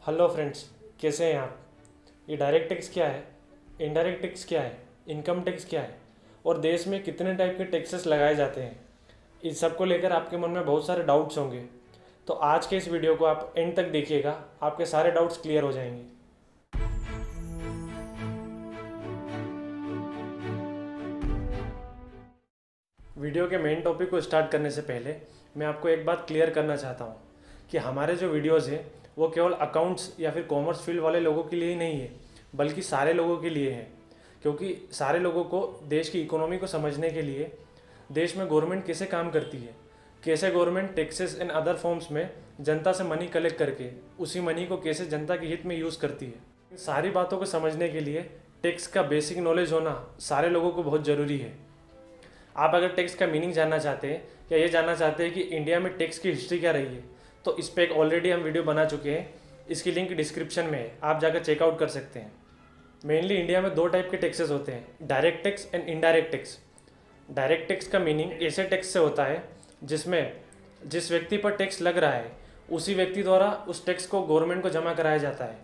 Hello friends, कैसे हैं आप। ये डायरेक्ट टैक्स क्या है, इनडायरेक्ट टैक्स क्या है, इनकम टैक्स क्या है और देश में कितने टाइप के टैक्सेस लगाए जाते हैं, इस सब को लेकर आपके मन में बहुत सारे डाउट्स होंगे। तो आज के इस वीडियो को आप एंड तक देखिएगा, आपके सारे डाउट्स क्लियर हो जाएंगे। वीडियो के मेन टॉपिक को स्टार्ट करने से पहले मैं आपको एक बात क्लियर करना चाहता हूँ कि हमारे जो वीडियोज़ हैं वो केवल अकाउंट्स या फिर कॉमर्स फील्ड वाले लोगों के लिए ही नहीं है, बल्कि सारे लोगों के लिए है। क्योंकि सारे लोगों को देश की इकोनॉमी को समझने के लिए, देश में गवर्नमेंट कैसे काम करती है, कैसे government taxes and other forms में जनता से मनी कलेक्ट करके उसी मनी को कैसे जनता के हित में यूज़ करती है, इन सारी बातों को समझने के लिए टैक्स का बेसिक नॉलेज होना सारे लोगों को बहुत ज़रूरी है। आप अगर टैक्स का मीनिंग जानना चाहते हैं या ये जानना चाहते हैं कि इंडिया में टैक्स की हिस्ट्री क्या रही है, तो इस पर एक ऑलरेडी हम वीडियो बना चुके हैं। इसकी लिंक डिस्क्रिप्शन में है, आप जाकर चेकआउट कर सकते हैं। मेनली इंडिया में दो टाइप के टैक्सेस होते हैं, direct tax and indirect tax. Direct tax का मीनिंग ऐसे टैक्स से होता है जिसमें जिस व्यक्ति पर टैक्स लग रहा है उसी व्यक्ति द्वारा उस टैक्स को गवर्नमेंट को जमा कराया जाता है।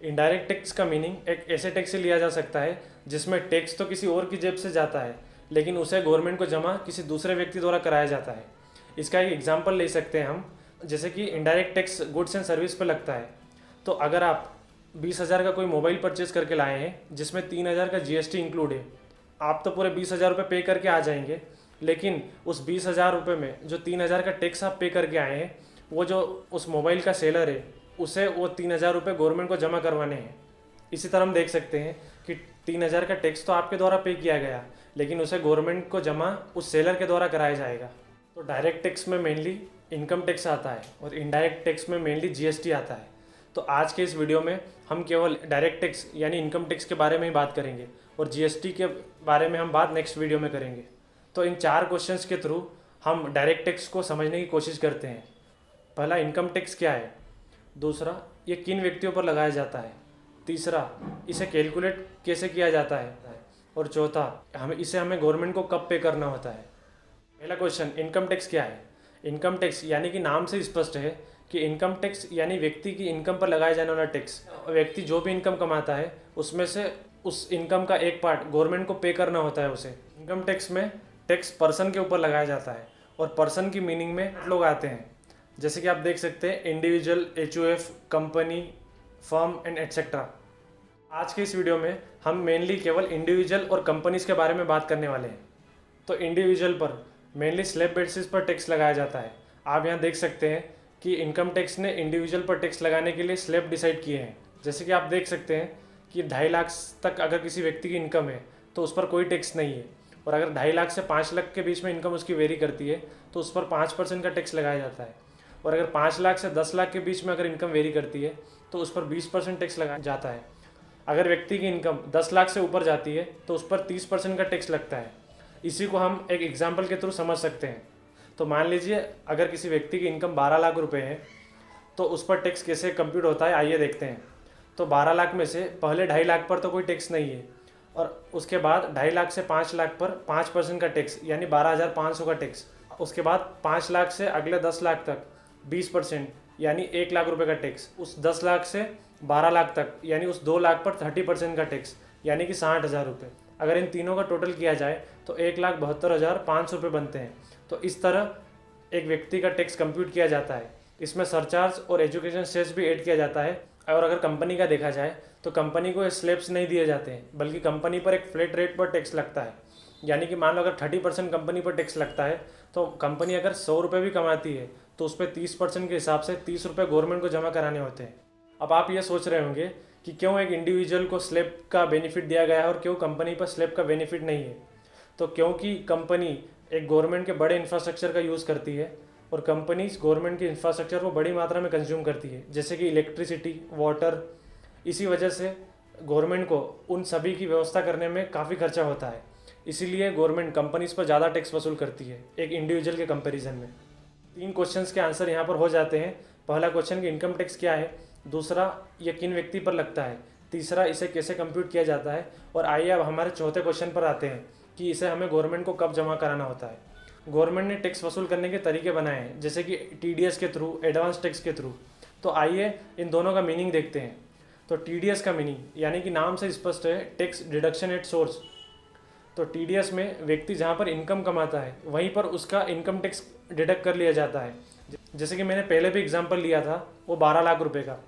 इनडायरेक्ट टैक्स का मीनिंग एक ऐसे टैक्स से लिया जा सकता है जिसमें टैक्स तो किसी और की जेब से जाता है, लेकिन उसे गवर्नमेंट को जमा किसी दूसरे व्यक्ति द्वारा कराया जाता है। इसका एक एग्जांपल ले सकते हैं हम, जैसे कि indirect tax goods and service पर लगता है। तो अगर आप 20,000 का कोई मोबाइल परचेज करके लाए हैं जिसमें 3,000 का जीएसटी इंक्लूड है, आप तो पूरे 20,000 रुपये पे करके आ जाएंगे, लेकिन उस 20,000 रुपये में जो 3,000 का टैक्स आप पे करके आए हैं, वो जो उस मोबाइल का सेलर है उसे वो 3,000 रुपये गवर्नमेंट को जमा करवाने हैं। इसी तरह हम देख सकते हैं कि 3,000 का टैक्स तो आपके द्वारा पे किया गया, लेकिन उसे गवर्नमेंट को जमा उस सेलर के द्वारा कराया जाएगा। तो डायरेक्ट टैक्स में मेनली इनकम टैक्स आता है और इनडायरेक्ट टैक्स में मेनली जीएसटी आता है। तो आज के इस वीडियो में हम केवल डायरेक्ट टैक्स यानी इनकम टैक्स के बारे में ही बात करेंगे और जीएसटी के बारे में हम बात नेक्स्ट वीडियो में करेंगे। तो इन 4 क्वेश्चंस के थ्रू हम डायरेक्ट टैक्स को समझने की कोशिश करते हैं। पहला, इनकम टैक्स क्या है। दूसरा, ये किन व्यक्तियों पर लगाया जाता है। तीसरा, इसे कैलकुलेट कैसे किया जाता है। और चौथा, हमें गवर्नमेंट को कब पे करना होता है। पहला क्वेश्चन, इनकम टैक्स क्या है। इनकम टैक्स यानी कि नाम से स्पष्ट है कि इनकम टैक्स यानी व्यक्ति की इनकम पर लगाया जाने वाला टैक्स। व्यक्ति जो भी इनकम कमाता है उसमें से उस इनकम का एक पार्ट गवर्नमेंट को पे करना होता है उसे। इनकम टैक्स में टैक्स पर्सन के ऊपर लगाया जाता है और पर्सन की मीनिंग में लोग आते हैं, जैसे कि आप देख सकते हैं individual, HUF, company, firm and etcetera. आज के इस वीडियो में हम मेनली केवल इंडिविजुअल और कंपनीज के बारे में बात करने वाले हैं। तो इंडिविजुअल पर मेनली स्लैब बेसिस पर टैक्स लगाया जाता है। आप यहाँ देख सकते हैं कि इनकम टैक्स ने इंडिविजुअल पर टैक्स लगाने के लिए स्लैब डिसाइड किए हैं। जैसे कि आप देख सकते हैं कि 2.5 लाख तक अगर किसी व्यक्ति की इनकम है तो उस पर कोई टैक्स नहीं है, और अगर 2.5 लाख से 5 लाख के बीच में इनकम उसकी वेरी करती है तो उस पर 5% का टैक्स लगाया जाता है, और अगर 5 लाख से 10 लाख के बीच में अगर इनकम वेरी करती है तो उस पर 20% टैक्स लगाया जाता है। अगर व्यक्ति की इनकम 10 लाख से ऊपर जाती है तो उस पर 30% का टैक्स लगता है। इसी को हम एक एग्जाम्पल के थ्रू समझ सकते हैं। तो मान लीजिए अगर किसी व्यक्ति की इनकम 12 लाख रुपए है तो उस पर टैक्स कैसे कंप्यूट होता है, आइए देखते हैं। तो 12 लाख में से पहले 2.5 लाख पर तो कोई टैक्स नहीं है, और उसके बाद 2.5 लाख से 5 लाख पर 5% का टैक्स यानी 12,500 का टैक्स। उसके बाद 5 लाख से अगले 10 लाख तक 20% यानी 1 लाख रुपए का टैक्स। उस 10 लाख से 12 लाख तक यानी उस 2 लाख पर 30% का टैक्स यानी कि 60,000 रुपये। अगर इन तीनों का टोटल किया जाए तो 1,72,500 रुपये बनते हैं। तो इस तरह एक व्यक्ति का टैक्स कंप्यूट किया जाता है। इसमें सरचार्ज और एजुकेशन सेस भी ऐड किया जाता है। और अगर कंपनी का देखा जाए तो कंपनी को स्लैब्स नहीं दिए जाते हैं, बल्कि कंपनी पर एक फ्लैट रेट पर टैक्स लगता है। यानी कि मान लो अगर 30% कंपनी पर टैक्स लगता है तो कंपनी अगर 100 रुपये भी कमाती है तो उस पर 30% के हिसाब से 30 रुपये गवर्नमेंट को जमा कराने होते हैं। अब आप ये सोच रहे होंगे कि क्यों एक इंडिविजुअल को स्लैब का बेनिफिट दिया गया है और क्यों कंपनी पर स्लैब का बेनिफिट नहीं है। तो क्योंकि कंपनी एक गवर्नमेंट के बड़े इंफ्रास्ट्रक्चर का यूज़ करती है और कंपनीज गवर्नमेंट के इंफ्रास्ट्रक्चर को बड़ी मात्रा में कंज्यूम करती है, जैसे कि इलेक्ट्रिसिटी, वाटर। इसी वजह से गवर्नमेंट को उन सभी की व्यवस्था करने में काफ़ी खर्चा होता है। इसीलिए गवर्नमेंट कंपनीज पर ज़्यादा टैक्स वसूल करती है एक इंडिविजुअल के कंपैरिजन में। 3 क्वेश्चंस के आंसर यहाँ पर हो जाते हैं। पहला क्वेश्चन कि इनकम टैक्स क्या है, दूसरा ये किन व्यक्ति पर लगता है, तीसरा इसे कैसे कंप्यूट किया जाता है, और आइए अब हमारे चौथे क्वेश्चन पर आते हैं कि इसे हमें गवर्नमेंट को कब जमा कराना होता है। गवर्नमेंट ने टैक्स वसूल करने के तरीके बनाए हैं, जैसे कि टीडीएस के थ्रू, एडवांस टैक्स के थ्रू। तो आइए इन दोनों का मीनिंग देखते हैं। तो टीडीएस का मीनिंग यानी कि नाम से स्पष्ट है, टैक्स डिडक्शन एट सोर्स। तो टीडीएस में व्यक्ति जहाँ पर इनकम कमाता है वहीं पर उसका इनकम टैक्स डिडक्ट कर लिया जाता है। जैसे कि मैंने पहले भी एग्जांपल लिया था वो 12 लाख रुपए का।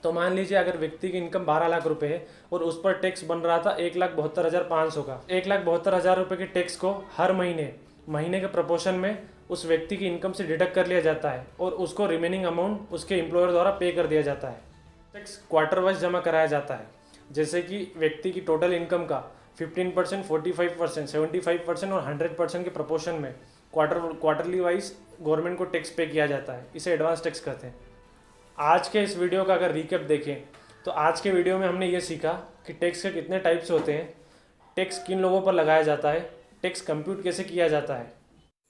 तो मान लीजिए अगर व्यक्ति की इनकम 12 लाख रुपए है और उस पर टैक्स बन रहा था 1,72,500 का। 1,72,000 रुपये के टैक्स को हर महीने के प्रपोर्शन में उस व्यक्ति की इनकम से डिडक्ट कर लिया जाता है और उसको रिमेनिंग अमाउंट उसके एम्प्लॉयर द्वारा पे कर दिया जाता है। टैक्स क्वार्टर वाइज जमा कराया जाता है, जैसे कि व्यक्ति की टोटल इनकम का 15%, 45%, 75% और 100% के प्रपोर्शन में क्वार्टरली वाइज गवर्नमेंट को टैक्स पे किया जाता है। इसे एडवांस टैक्स कहते हैं। आज के इस वीडियो का अगर रिकैप देखें तो आज के वीडियो में हमने ये सीखा कि टैक्स के कितने टाइप्स होते हैं, टैक्स किन लोगों पर लगाया जाता है, टैक्स कंप्यूट कैसे किया जाता है।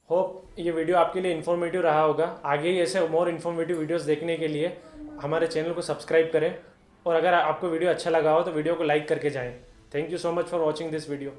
होप ये वीडियो आपके लिए इन्फॉर्मेटिव रहा होगा। आगे ही ऐसे मोर इन्फॉर्मेटिव वीडियोस देखने के लिए हमारे चैनल को सब्सक्राइब करें और अगर आपको वीडियो अच्छा लगा हो तो वीडियो को लाइक करके जाएं। Thank you so much for watching this video.